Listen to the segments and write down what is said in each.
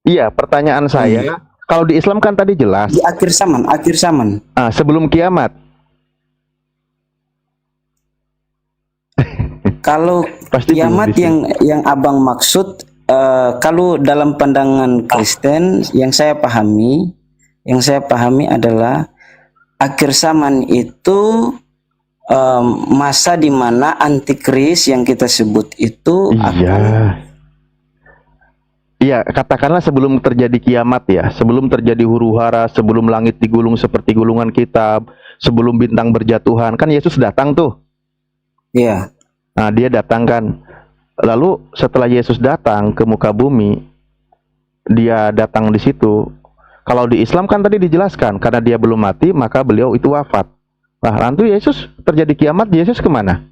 Iya, pertanyaan saya, kalau di Islam kan tadi jelas, Di akhir zaman, akhir zaman. sebelum kiamat. Kalau Pasti belum kiamat di sini. yang abang maksud, kalau dalam pandangan Kristen yang saya pahami adalah akhir zaman itu masa di mana antikris yang kita sebut itu Iya. Iya, katakanlah sebelum terjadi kiamat ya, sebelum terjadi huru-hara, sebelum langit digulung seperti gulungan kitab, sebelum bintang berjatuhan, kan Yesus datang tuh. Iya. Nah, dia datang kan. Lalu setelah Yesus datang ke muka bumi, dia datang di situ. Kalau di Islam kan tadi dijelaskan, karena dia belum mati, maka beliau itu wafat. Nah, nanti Yesus terjadi kiamat, Yesus kemana?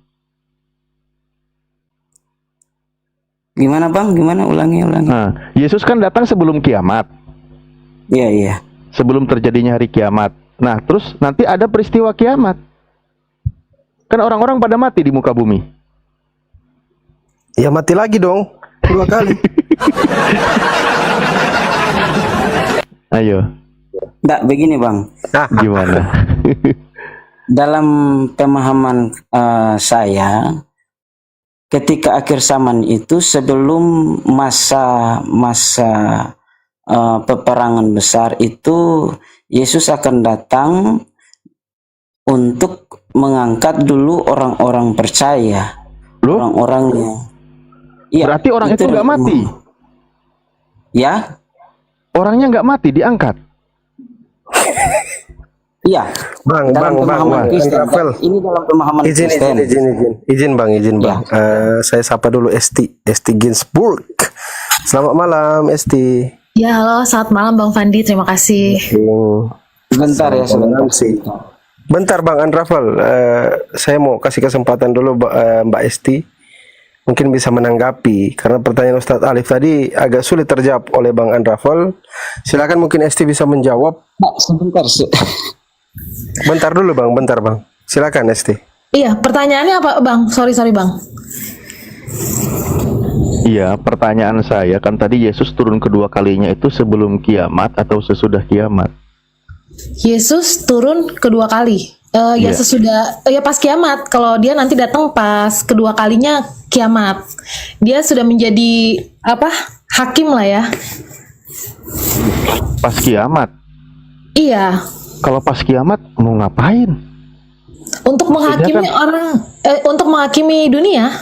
Gimana bang? Gimana? Ulangi. Nah, Yesus kan datang sebelum kiamat, Iya. sebelum terjadinya hari kiamat. Nah, terus nanti ada peristiwa kiamat. Kan orang-orang pada mati di muka bumi. Ya mati lagi dong, 2 kali. Ayo, Nggak, begini bang. gimana? Dalam pemahaman saya, ketika akhir zaman itu sebelum masa peperangan besar itu, Yesus akan datang untuk mengangkat dulu orang-orang percaya, Loh? orang-orang yang Berarti orang itu nggak mati? Ya, Orangnya nggak mati, diangkat. iya. Bang, Dalam pemahaman Kristen, Rafael. ini dalam pemahaman Izin Kristen. izin bang. Saya sapa dulu Esti Ginsburg. Selamat malam Esti. Ya, halo, selamat malam Bang Fandi, terima kasih. Sebentar ya, sebentar. Bentar Bang Andrafel, saya mau kasih kesempatan dulu Mbak Esti. Mungkin bisa menanggapi, karena pertanyaan Ustadz Alif tadi agak sulit terjawab oleh Bang Andrafel. Silakan mungkin Esti bisa menjawab. Sebentar. Bentar dulu Bang, Silakan Esti. Iya, pertanyaannya apa Bang? Sorry Bang. Iya, pertanyaan saya kan tadi Yesus turun kedua kalinya itu sebelum kiamat atau sesudah kiamat? Yesus turun kedua kali. Ya sesudah, ya pas kiamat. Kalau dia nanti datang pas kedua kalinya kiamat, dia sudah menjadi apa? Hakim lah ya. Pas kiamat. Iya. Kalau pas kiamat mau ngapain? Untuk menghakimi untuk menghakimi dunia.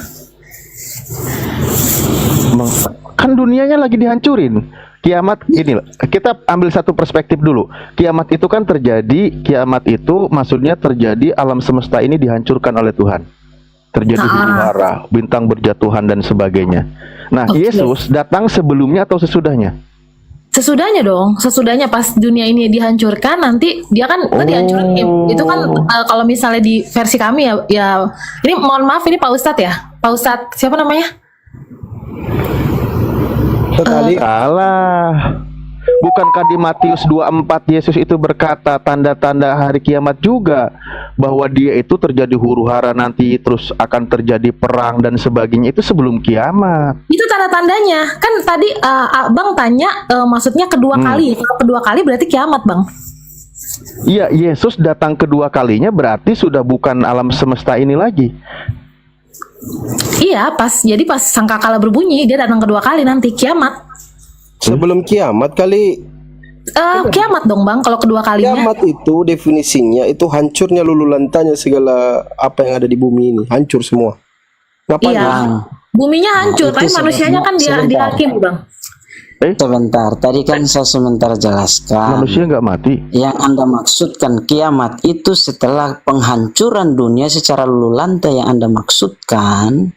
Kan dunianya lagi dihancurin. Kiamat ini, kita ambil satu perspektif dulu. Kiamat itu kan terjadi, kiamat itu maksudnya terjadi alam semesta ini dihancurkan oleh Tuhan. Terjadi huru-hara, bintang berjatuhan dan sebagainya. Nah, Yesus datang sebelumnya atau sesudahnya? Sesudahnya dong, sesudahnya pas dunia ini dihancurkan, nanti dia kan dihancurin. Itu kan kalau misalnya di versi kami ya ini mohon maaf ini Pak Ustadz ya, Pak Ustadz siapa namanya? Salah. Bukankah di Matius 24 Yesus itu berkata tanda-tanda hari kiamat juga, bahwa dia itu terjadi huru-hara nanti, terus akan terjadi perang dan sebagainya, itu sebelum kiamat. Itu tanda-tandanya. Kan tadi Bang tanya maksudnya kedua kali. Kalau kedua kali berarti kiamat, Bang. Iya, Yesus datang kedua kalinya berarti sudah bukan alam semesta ini lagi. Iya, jadi pas sangkakala berbunyi dia datang kedua kali nanti kiamat. Sebelum kiamat kali. Kiamat dong Bang kalau kedua kalinya. Kiamat itu definisinya itu hancurnya lulu lantainya segala apa yang ada di bumi ini, hancur semua. Ngapain? Iya. Buminya hancur, tapi manusianya kan dihakimi Bang. Sebentar, tadi kan saya sebentar jelaskan. Manusia nggak mati. Yang Anda maksudkan kiamat itu setelah penghancuran dunia secara lulu lantai yang Anda maksudkan.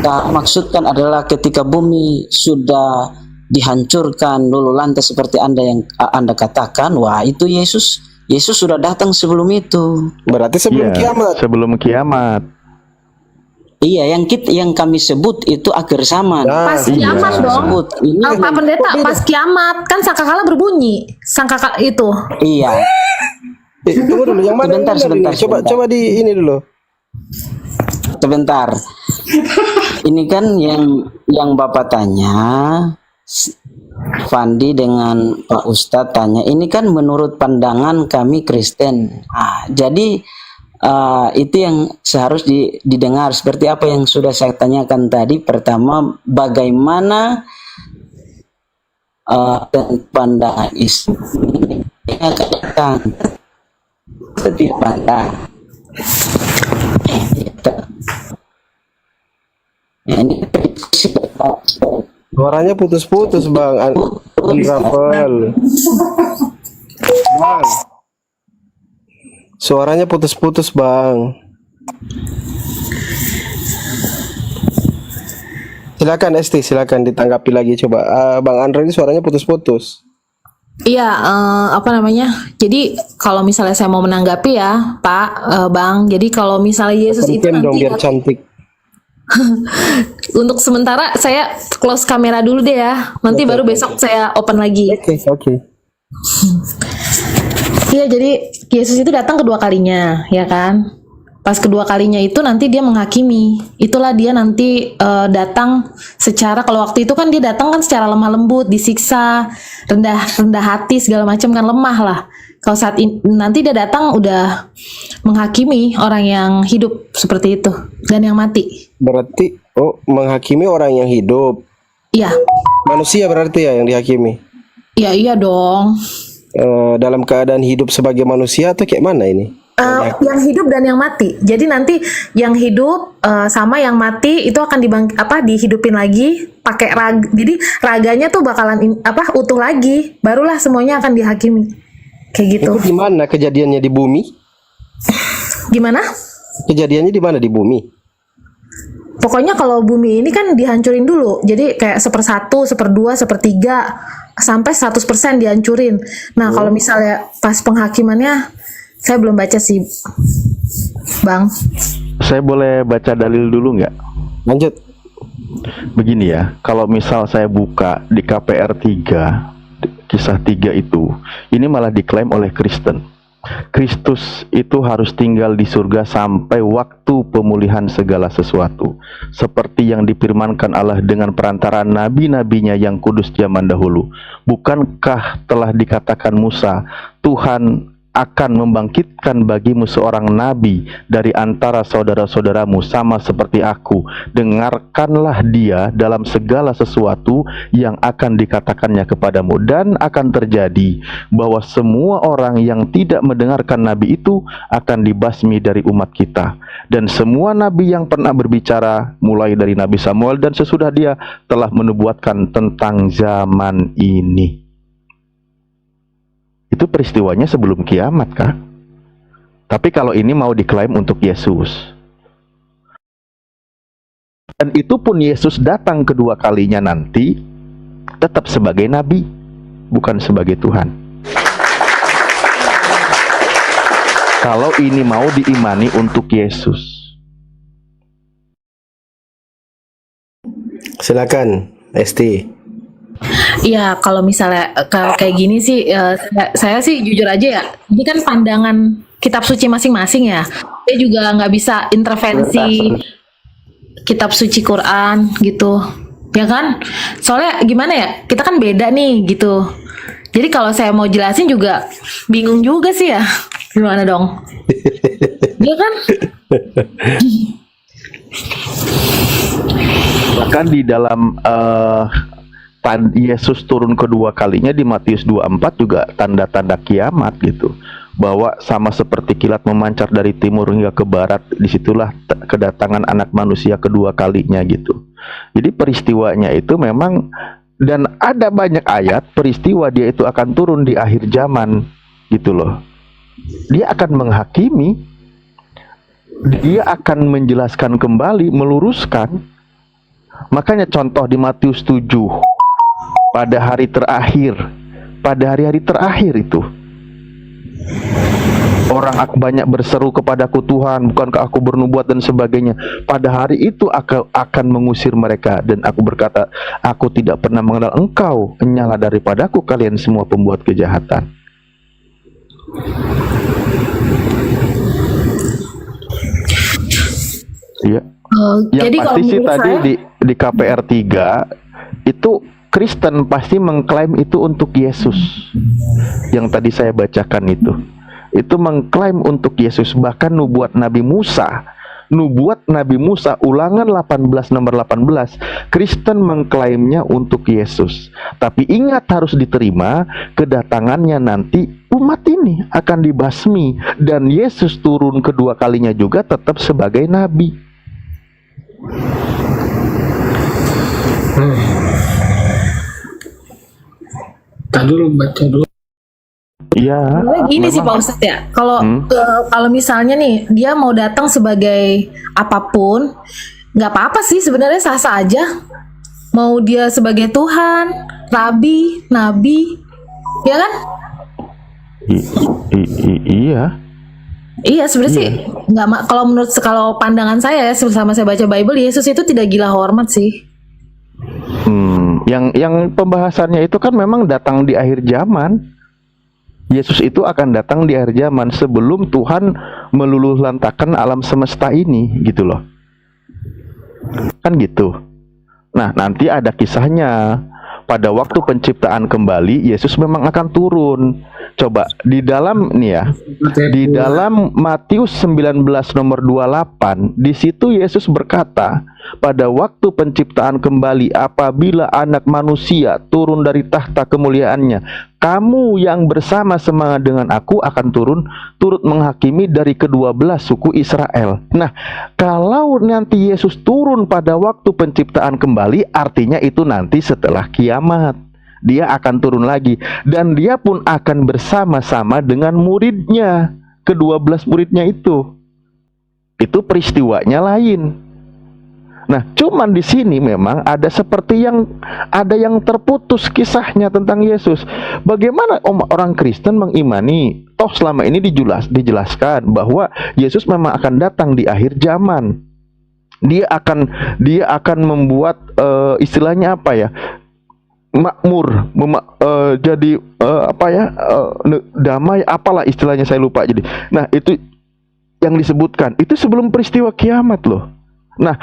Maksudkan adalah ketika bumi sudah dihancurkan lulu lantai seperti Anda katakan, wah itu Yesus sudah datang sebelum itu. Berarti sebelum kiamat. Sebelum kiamat. Iya, yang kami sebut itu akhir zaman. Pas kiamat dong. Ini Pak Pendeta, pas kiamat kan sangkakala berbunyi. Sangkakala itu. Iya. Tunggu dulu, yang mana? Sebentar. Coba di ini dulu. Sebentar. Ini kan yang Bapak tanya, Fandi dengan Pak Ustadz tanya, ini kan menurut pandangan kami Kristen. Jadi itu yang seharusnya didengar. Seperti apa yang sudah saya tanyakan tadi. Pertama, bagaimana pandangan Islam ini akan datang setiap pandang. Ini Suaranya putus-putus Bang Anrafal. Bang. Suaranya putus-putus Bang. Silakan Esti, silakan ditanggapi lagi coba. Bang Andre ini suaranya putus-putus. Iya, apa namanya? Jadi kalau misalnya saya mau menanggapi ya, Pak, Bang. Jadi kalau misalnya Yesus itu Penting dong nanti biar cantik. untuk sementara saya close kamera dulu deh ya. Nanti baru besok saya open lagi. Oke. Iya, jadi Yesus itu datang kedua kalinya, ya kan? Pas kedua kalinya itu nanti dia menghakimi. Itulah dia nanti datang secara, kalau waktu itu kan dia datang kan secara lemah lembut, disiksa, rendah hati segala macam kan, lemah lah. Kalau saat ini nanti dia datang udah menghakimi orang yang hidup seperti itu dan yang mati. Berarti menghakimi orang yang hidup. Iya. Manusia berarti ya yang dihakimi. Iya, iya dong. Dalam keadaan hidup sebagai manusia atau kayak mana ini? Yang hidup dan yang mati. Jadi nanti yang hidup sama yang mati itu akan dihidupin lagi pakai raga. Jadi raganya tuh bakalan utuh lagi. Barulah semuanya akan dihakimi. Kayak gitu. Itu di mana kejadiannya, di bumi? Gimana? Kejadiannya di mana, di bumi? Pokoknya kalau bumi ini kan dihancurin dulu. Jadi kayak 1/1, 1/2, 1/3 sampai 100% dihancurin. Nah, kalau misalnya pas penghakimannya saya belum baca sih, Bang. Saya boleh baca dalil dulu nggak? Lanjut. Begini ya, kalau misal saya buka di KPR 3, kisah 3 itu, ini malah diklaim oleh Kristen. Kristus itu harus tinggal di surga sampai waktu pemulihan segala sesuatu, seperti yang difirmankan Allah dengan perantara nabi-nabinya yang kudus zaman dahulu. Bukankah telah dikatakan Musa, Tuhan akan membangkitkan bagimu seorang nabi dari antara saudara-saudaramu sama seperti aku. Dengarkanlah dia dalam segala sesuatu yang akan dikatakannya kepadamu. Dan akan terjadi bahwa semua orang yang tidak mendengarkan nabi itu akan dibasmi dari umat kita. Dan semua nabi yang pernah berbicara, mulai dari Nabi Samuel dan sesudah dia, telah menubuatkan tentang zaman ini. Itu peristiwanya sebelum kiamat, Kak. Tapi kalau ini mau diklaim untuk Yesus. Dan itu pun Yesus datang kedua kalinya nanti tetap sebagai nabi, bukan sebagai Tuhan. Kalau ini mau diimani untuk Yesus. Silakan, Esti. Iya, kalau misalnya kalau kayak gini sih, saya sih jujur aja ya, ini kan pandangan kitab suci masing-masing ya. Saya juga nggak bisa intervensi kitab suci Quran gitu, ya kan? Soalnya gimana ya, kita kan beda nih gitu. Jadi kalau saya mau jelasin juga bingung juga sih ya, gimana dong? Iya kan? Bahkan di dalam Yesus turun kedua kalinya di Matius 24 juga tanda-tanda kiamat gitu, bahwa sama seperti kilat memancar dari timur hingga ke barat, disitulah kedatangan anak manusia kedua kalinya gitu. Jadi peristiwanya itu memang, dan ada banyak ayat peristiwa dia itu akan turun di akhir zaman gitu loh. Dia akan menghakimi, dia akan menjelaskan kembali, meluruskan. Makanya contoh di Matius 7, pada hari terakhir, pada hari-hari terakhir itu, orang banyak berseru kepadaku, Tuhan, bukankah aku bernubuat dan sebagainya. Pada hari itu aku akan mengusir mereka, dan aku berkata, aku tidak pernah mengenal engkau, nyala daripadaku kalian semua pembuat kejahatan. Iya. Yang Jadi kalau pasti sih menurut tadi saya, di KPR 3 itu Kristen pasti mengklaim itu untuk Yesus. Yang tadi saya bacakan itu mengklaim untuk Yesus. Bahkan nubuat Nabi Musa Ulangan 18 nomor 18, Kristen mengklaimnya untuk Yesus. Tapi ingat, harus diterima kedatangannya nanti umat ini akan dibasmi, dan Yesus turun kedua kalinya juga tetap sebagai nabi. Tak dulu baca dulu. Iya. sebenarnya gini sih Pak Ustadz ya. Kalau misalnya nih dia mau datang sebagai apapun, nggak apa-apa sih sebenarnya, sah-sah aja. Mau dia sebagai Tuhan, Rabi, Nabi, ya kan? Iya. Iya sebenarnya sih nggak kalau pandangan saya ya, selama saya baca Bible, Yesus itu tidak gila hormat sih. Yang pembahasannya itu kan memang datang di akhir zaman. Yesus itu akan datang di akhir zaman sebelum Tuhan meluluhlantakkan alam semesta ini, gitu loh. Kan gitu. Nah, nanti ada kisahnya. Pada waktu penciptaan kembali, Yesus memang akan turun. Coba di dalam nih ya, di dalam Matius 19 nomor 28, di situ Yesus berkata, pada waktu penciptaan kembali, apabila anak manusia turun dari tahta kemuliaannya, kamu yang bersama-sama dengan aku akan turut menghakimi dari kedua belah suku Israel. Nah, kalau nanti Yesus turun pada waktu penciptaan kembali, artinya itu nanti setelah kiamat. Dia akan turun lagi, dan dia pun akan bersama-sama dengan muridnya, ke-12 muridnya itu. Itu peristiwanya lain. Nah, cuman di sini memang ada seperti ada yang terputus kisahnya tentang Yesus. Bagaimana orang Kristen mengimani? Toh selama ini dijelaskan bahwa Yesus memang akan datang di akhir zaman. Dia akan membuat istilahnya apa ya? Makmur, jadi damai, apalah istilahnya, saya lupa jadi. Nah, itu yang disebutkan itu sebelum peristiwa kiamat loh. Nah,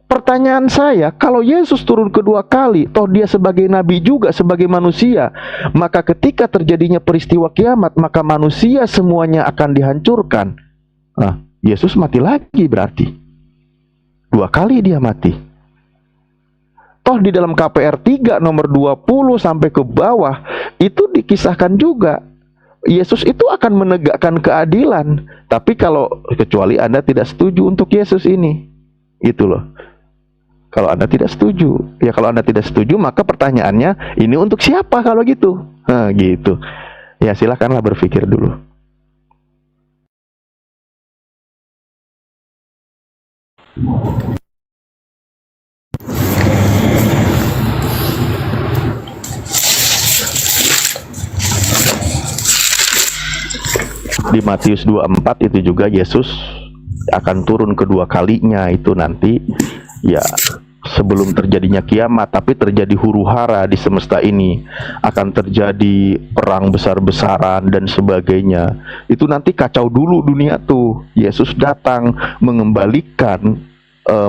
pertanyaan saya, kalau Yesus turun kedua kali, toh dia sebagai nabi juga, sebagai manusia, maka ketika terjadinya peristiwa kiamat, maka manusia semuanya akan dihancurkan. Nah, Yesus mati lagi berarti. 2 kali dia mati. Toh di dalam KPR 3 nomor 20 sampai ke bawah itu dikisahkan juga Yesus itu akan menegakkan keadilan. Tapi kecuali Anda tidak setuju untuk Yesus ini, itu loh. Kalau Anda tidak setuju, kalau Anda tidak setuju, maka pertanyaannya, ini untuk siapa kalau gitu? Nah, gitu. Ya, silakanlah berpikir dulu. Di Matius 24 itu juga Yesus akan turun kedua kalinya, itu nanti ya sebelum terjadinya kiamat, tapi terjadi huru-hara di semesta ini, akan terjadi perang besar-besaran dan sebagainya. Itu nanti kacau dulu dunia tuh. Yesus datang mengembalikan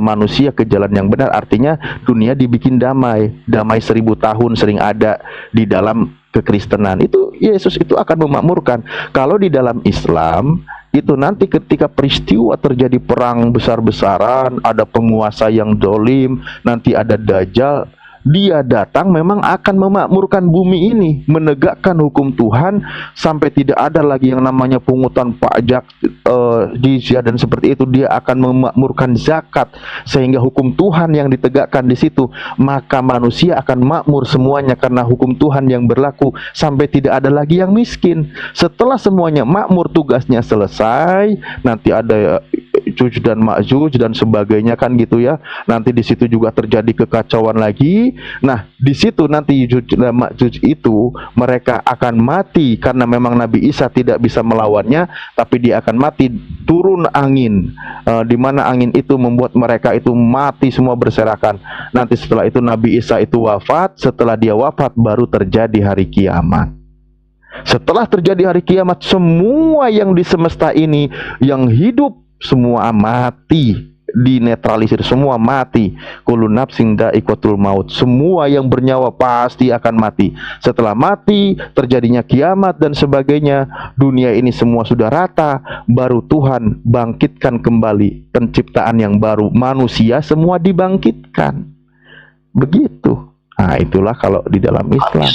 manusia ke jalan yang benar, artinya dunia dibikin damai 1000 tahun sering ada di dalam kekristenan. Itu Yesus itu akan memakmurkan. Kalau di dalam Islam itu nanti ketika peristiwa terjadi perang besar-besaran, ada penguasa yang dolim, nanti ada Dajjal, dia datang memang akan memakmurkan bumi ini, menegakkan hukum Tuhan sampai tidak ada lagi yang namanya pungutan pajak, jizyah dan seperti itu. Dia akan memakmurkan zakat sehingga hukum Tuhan yang ditegakkan di situ, maka manusia akan makmur semuanya karena hukum Tuhan yang berlaku sampai tidak ada lagi yang miskin. Setelah semuanya makmur, tugasnya selesai, nanti ada Juj dan Ma'juj dan sebagainya, kan gitu ya. Nanti di situ juga terjadi kekacauan lagi. Nah, di situ nanti Juj dan Ma'juj itu mereka akan mati karena memang Nabi Isa tidak bisa melawannya, tapi dia akan mati. Turun angin, di mana angin itu membuat mereka itu mati semua berserakan. Nanti setelah itu Nabi Isa itu wafat. Setelah dia wafat baru terjadi hari kiamat. Setelah terjadi hari kiamat, semua yang di semesta ini yang hidup semua mati. dinetralisir, semua mati. Kullu nafsin dha'iqatul maut. Semua yang bernyawa pasti akan mati. Setelah mati terjadinya kiamat dan sebagainya. Dunia ini semua sudah rata, baru Tuhan bangkitkan kembali penciptaan yang baru. Manusia semua dibangkitkan. Begitu. Nah, itulah kalau di dalam Islam.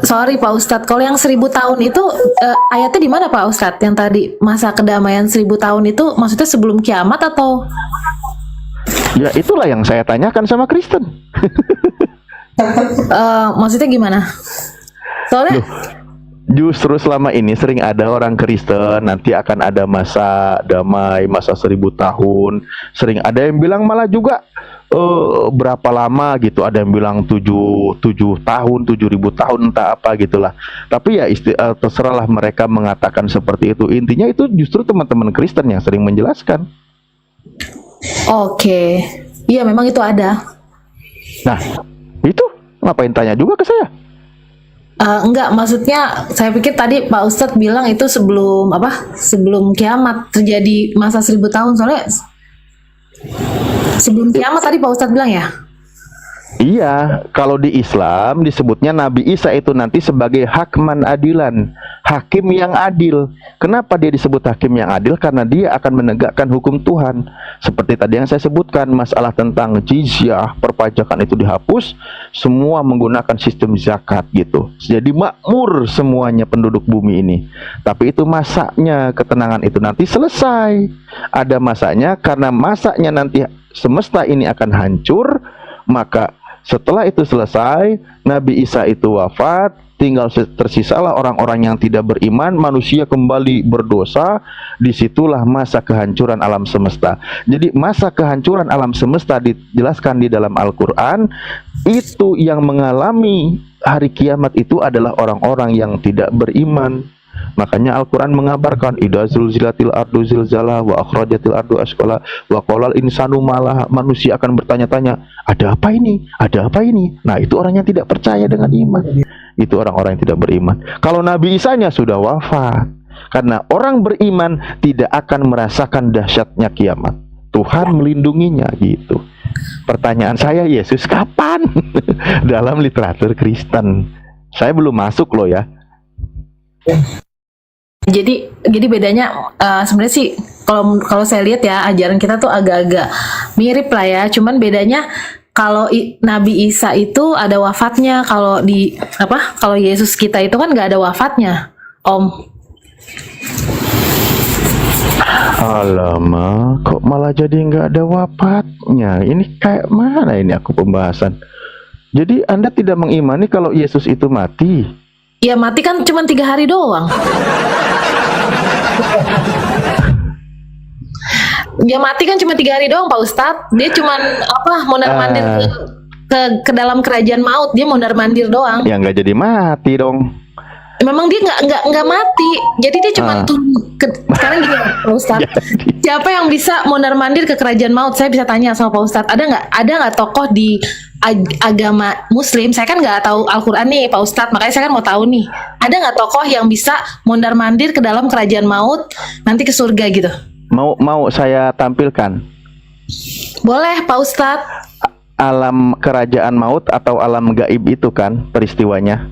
Sorry Pak Ustadz, kalau yang 1000 tahun itu ayatnya di mana Pak Ustadz? Yang tadi masa kedamaian 1000 tahun itu maksudnya sebelum kiamat atau? Ya itulah yang saya tanyakan sama Kristen. Maksudnya gimana? Soalnya Justru selama ini sering ada orang Kristen nanti akan ada masa damai, masa 1000 tahun. Sering ada yang bilang malah juga berapa lama gitu, ada yang bilang 7 tahun, 7000 tahun, entah apa gitulah. Tapi ya terserahlah mereka mengatakan seperti itu. Intinya itu justru teman-teman Kristen yang sering menjelaskan. Oke. Iya memang itu ada. Nah, itu ngapain tanya juga ke saya? Enggak, maksudnya saya pikir tadi Pak Ustadz bilang itu sebelum apa? Sebelum kiamat terjadi masa 1000 tahun, soalnya sebelum kiamat tadi Pak Ustadz bilang ya? Iya, kalau di Islam disebutnya Nabi Isa itu nanti sebagai hakman adilan, hakim yang adil. Kenapa dia disebut hakim yang adil? Karena dia akan menegakkan hukum Tuhan. Seperti tadi yang saya sebutkan, masalah tentang jizyah, perpajakan itu dihapus, semua menggunakan sistem zakat gitu. Jadi makmur semuanya penduduk bumi ini. Tapi itu masanya, ketenangan itu nanti selesai. Ada masanya, karena masanya nanti semesta ini akan hancur, maka setelah itu selesai, Nabi Isa itu wafat, tinggal tersisalah orang-orang yang tidak beriman, manusia kembali berdosa. Disitulah masa kehancuran alam semesta. Jadi masa kehancuran alam semesta dijelaskan di dalam Al-Quran. Itu yang mengalami hari kiamat itu adalah orang-orang yang tidak beriman. Makanya Al-Quran mengabarkan idza zulzilatil ardu zilzalaha wa akhrajatil ardu asqala wa qalal insanu malah, manusia akan bertanya-tanya, ada apa ini? Ada apa ini? Nah, itu orang yang tidak percaya dengan iman. Itu orang-orang yang tidak beriman. Kalau Nabi Isa-nya sudah wafat. Karena orang beriman tidak akan merasakan dahsyatnya kiamat. Tuhan melindunginya gitu. Pertanyaan saya, Yesus kapan? Dalam literatur Kristen. Saya belum masuk loh ya. Jadi bedanya sebenarnya sih kalau saya lihat ya ajaran kita tuh agak-agak mirip lah ya. Cuman bedanya kalau Nabi Isa itu ada wafatnya, kalau kalau Yesus kita itu kan nggak ada wafatnya, Om. Alamak, kok malah jadi nggak ada wafatnya? Ini kayak mana ini aku pembahasan? Jadi Anda tidak mengimani kalau Yesus itu mati? Ya mati kan cuma 3 hari doang. Dia mati kan cuma 3 hari doang Pak Ustadz. Dia cuma mondar-mandir ke dalam kerajaan maut. Dia mondar-mandir doang. Ya nggak jadi mati dong. Memang dia nggak mati. Jadi dia cuma turun sekarang gini Pak Ustadz. Siapa yang bisa mondar-mandir ke kerajaan maut? Saya bisa tanya sama Pak Ustadz. Ada nggak tokoh di agama Muslim? Saya kan nggak tahu Al-Quran nih Pak Ustadz, makanya saya kan mau tahu nih, ada nggak tokoh yang bisa mondar-mandir ke dalam kerajaan maut nanti ke surga gitu? Mau saya tampilkan? Boleh Pak Ustadz. Alam kerajaan maut atau alam gaib itu kan peristiwanya?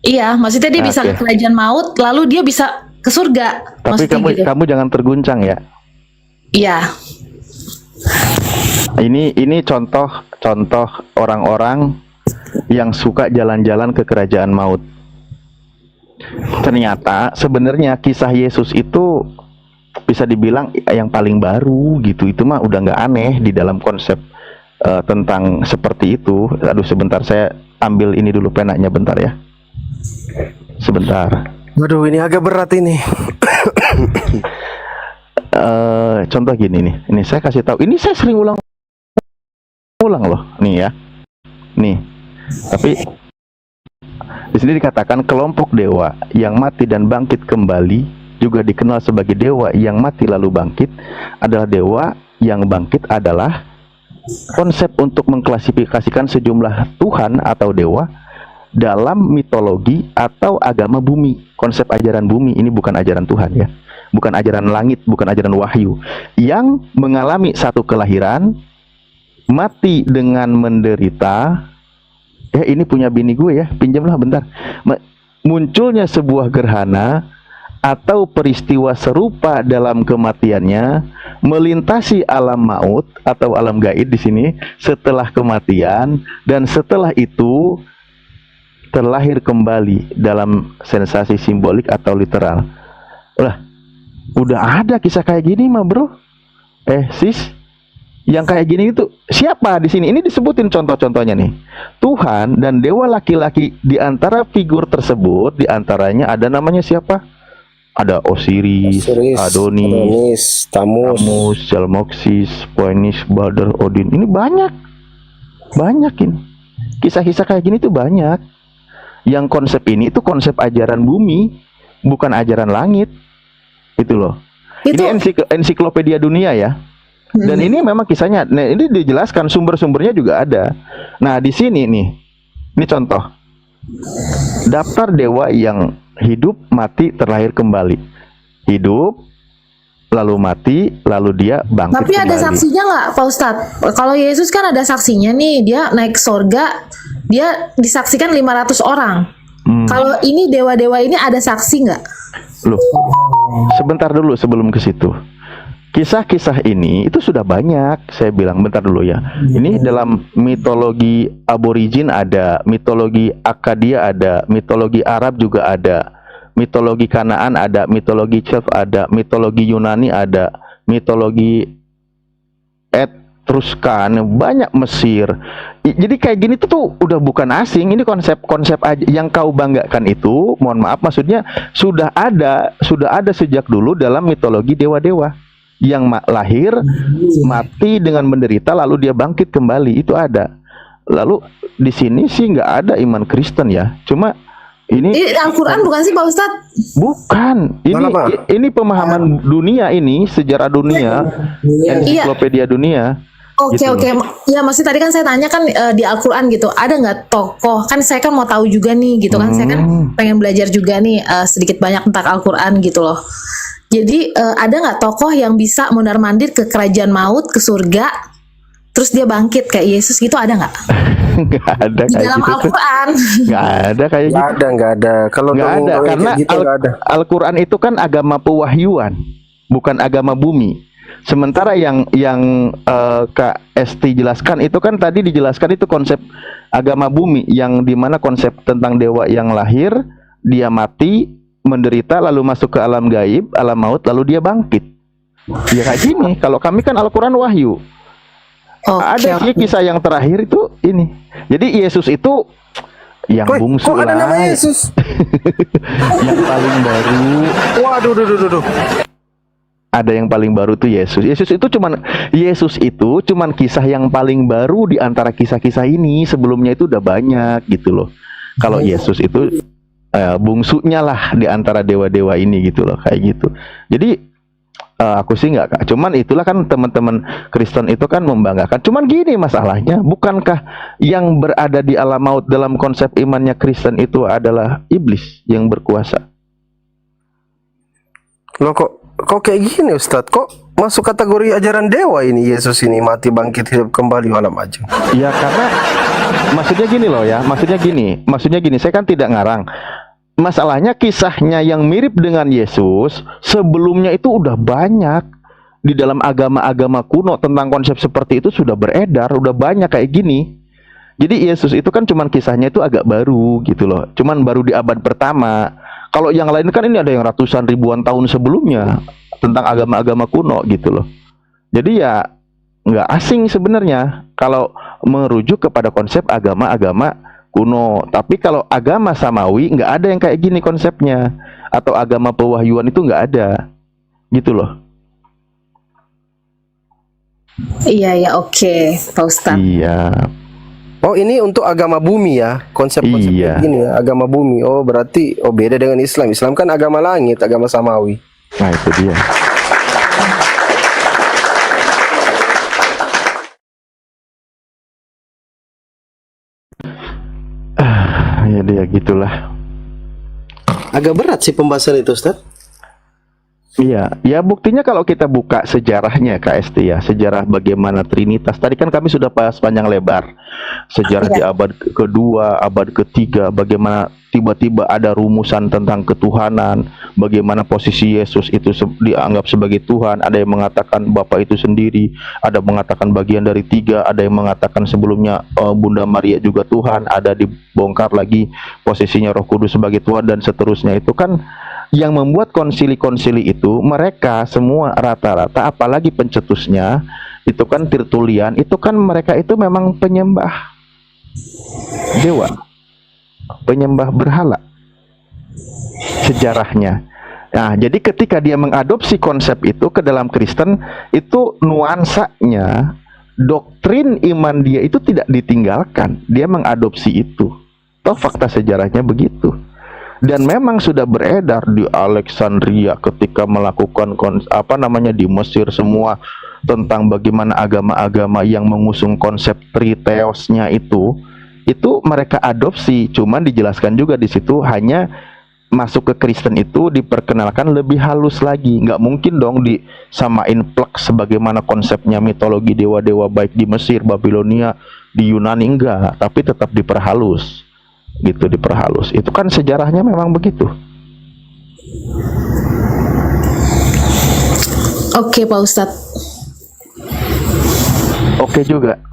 Iya, maksudnya dia bisa ke kerajaan maut lalu dia bisa ke surga. Tapi kamu jangan terguncang ya. Iya. Ini contoh orang-orang yang suka jalan-jalan ke kerajaan maut. Ternyata sebenarnya kisah Yesus itu bisa dibilang yang paling baru gitu. Itu mah udah nggak aneh di dalam konsep tentang seperti itu. Aduh, sebentar saya ambil ini dulu penanya bentar ya. Sebentar. Waduh, ini agak berat ini. Contoh gini nih. Ini saya kasih tahu. Ini saya sering ulang loh. Nih ya. Nih. Tapi di sini dikatakan kelompok dewa yang mati dan bangkit kembali juga dikenal sebagai dewa yang mati lalu bangkit adalah dewa yang bangkit adalah konsep untuk mengklasifikasikan sejumlah Tuhan atau dewa dalam mitologi atau agama bumi. Konsep ajaran bumi ini bukan ajaran Tuhan ya. bukan ajaran langit, bukan ajaran wahyu, yang mengalami satu kelahiran, mati dengan menderita. Ini punya bini gue ya, pinjamlah bentar. Munculnya sebuah gerhana atau peristiwa serupa dalam kematiannya, melintasi alam maut atau alam gaib di sini setelah kematian, dan setelah itu terlahir kembali dalam sensasi simbolik atau literal. Udah ada kisah kayak gini mah, bro. Sis, yang kayak gini itu siapa di sini? Ini disebutin contoh-contohnya nih. Tuhan dan dewa laki-laki. Di antara figur tersebut, di antaranya ada namanya siapa? Ada Osiris, Adonis, Tamus, Zalmoxis, Phoenix, Balder, Odin. Ini banyak ini. Kisah-kisah kayak gini tuh banyak. Yang konsep ini itu konsep ajaran bumi, bukan ajaran langit. Itu loh. Ini ensiklopedia dunia ya. Dan ini memang kisahnya. Nah, ini dijelaskan, sumber-sumbernya juga ada. Nah, di sini nih. Ini contoh. Daftar dewa yang hidup, mati, terlahir kembali. Hidup, lalu mati, lalu dia bangkit. Tapi ada kembali. saksinya nggak, Pak Ustadz? Kalau Yesus kan ada saksinya nih, dia naik surga, dia disaksikan 500 orang. Kalau ini dewa-dewa ini ada saksi nggak? Loh, sebentar dulu sebelum ke situ. Kisah-kisah ini itu sudah banyak. Saya bilang bentar dulu ya. Ini dalam mitologi aborigin ada, mitologi Akkadia ada, mitologi Arab juga ada, mitologi Kanaan ada, mitologi Celts ada, mitologi Yunani ada, mitologi Etruskan, banyak Mesir. Jadi kayak gini tuh udah bukan asing. Ini konsep-konsep aja yang kau banggakan itu, mohon maaf maksudnya sudah ada sejak dulu dalam mitologi dewa-dewa. Yang lahir, mati dengan menderita, lalu dia bangkit kembali, itu ada. Lalu di sini sih nggak ada iman Kristen ya. Cuma ini Al-Quran bukan sih, Pak Ustadz? bukan. Ini pemahaman dunia, ini sejarah dunia, ensiklopedia dunia. Oke, Gitu oke. Ya, maksudnya tadi kan saya tanya kan di Al-Quran gitu, ada nggak tokoh? Kan saya kan mau tahu juga nih gitu kan, saya kan pengen belajar juga nih sedikit banyak tentang Al-Quran gitu loh. Jadi ada nggak tokoh yang bisa mondar-mandir ke kerajaan maut, ke surga, terus dia bangkit kayak Yesus gitu, ada nggak? Nggak ada Di kayak dalam gitu. Al-Quran. Nggak ada kayak gitu. Nggak ada. Kalau Nggak ada, ngomong karena kayak gitu nggak ada. Al-Quran itu kan agama pewahyuan, bukan agama bumi. Sementara yang Kak Esti jelaskan itu kan tadi dijelaskan itu konsep agama bumi, yang dimana konsep tentang dewa yang lahir, dia mati, menderita, lalu masuk ke alam gaib, alam maut, lalu dia bangkit. Ya kayak gini. Kalau kami kan Al-Quran wahyu. Ada sih kisah yang terakhir itu ini. Jadi Yesus itu yang bungsu Kok ada lah. nama Yesus? Yang paling baru. Waduh, Ada yang paling baru tuh Yesus. Yesus itu cuman kisah yang paling baru di antara kisah-kisah ini. Sebelumnya itu udah banyak gitu loh. Kalau Yesus itu bungsunya lah di antara dewa-dewa ini gitu loh, kayak gitu. Jadi aku sih nggak, cuman itulah kan teman-teman Kristen itu kan membanggakan. Cuman gini masalahnya, bukankah yang berada di alam maut dalam konsep imannya Kristen itu adalah iblis yang berkuasa? Loh kok kayak gini Ustadz? Kok masuk kategori ajaran dewa ini Yesus ini mati bangkit hidup kembali alam aja? Ya karena maksudnya gini, saya kan tidak ngarang. Masalahnya kisahnya yang mirip dengan Yesus sebelumnya itu udah banyak di dalam agama-agama kuno tentang konsep seperti itu, sudah beredar, udah banyak kayak gini. Jadi Yesus itu kan cuman kisahnya itu agak baru gitu loh, cuman baru di abad pertama. Kalau yang lain kan ini ada yang ratusan ribuan tahun sebelumnya tentang agama-agama kuno gitu loh. Jadi ya nggak asing sebenarnya kalau merujuk kepada konsep agama-agama kuno. Tapi kalau agama samawi nggak ada yang kayak gini konsepnya, atau agama pewahyuan itu nggak ada gitu loh. Iya, oke, Pak Ustadz. Iya. Oh, ini untuk agama bumi ya, konsep-konsep Iya. begini ya, agama bumi. Oh, berarti beda dengan Islam. Islam kan agama langit, agama samawi. Nah itu dia. Ya dia gitulah. Agak berat sih pembahasan itu, Ustaz. Iya, ya buktinya kalau kita buka sejarahnya KST ya, sejarah bagaimana Trinitas. Tadi kan kami sudah bahas panjang lebar. Sejarah di Iya. abad kedua, abad ketiga, bagaimana tiba-tiba ada rumusan tentang ketuhanan, bagaimana posisi Yesus itu dianggap sebagai Tuhan, ada yang mengatakan Bapa itu sendiri, ada yang mengatakan bagian dari tiga, ada yang mengatakan sebelumnya Bunda Maria juga Tuhan, ada dibongkar lagi posisinya Roh Kudus sebagai Tuhan dan seterusnya. Itu kan yang membuat konsili-konsili itu mereka semua rata-rata, apalagi pencetusnya itu kan Tertulian, itu kan mereka itu memang penyembah dewa, penyembah berhala sejarahnya. Nah, jadi ketika dia mengadopsi konsep itu ke dalam Kristen, itu nuansanya doktrin iman dia itu tidak ditinggalkan, dia mengadopsi itu. Toh fakta sejarahnya begitu. Dan memang sudah beredar di Alexandria ketika melakukan di Mesir semua tentang bagaimana agama-agama yang mengusung konsep triteosnya itu mereka adopsi, cuman dijelaskan juga di situ hanya masuk ke Kristen itu diperkenalkan lebih halus lagi. Nggak mungkin dong disamain plek sebagaimana konsepnya mitologi dewa-dewa baik di Mesir, Babilonia, di Yunani, enggak, tapi tetap diperhalus gitu, diperhalus. Itu kan sejarahnya memang begitu. Oke, Pak Ustadz. Oke juga.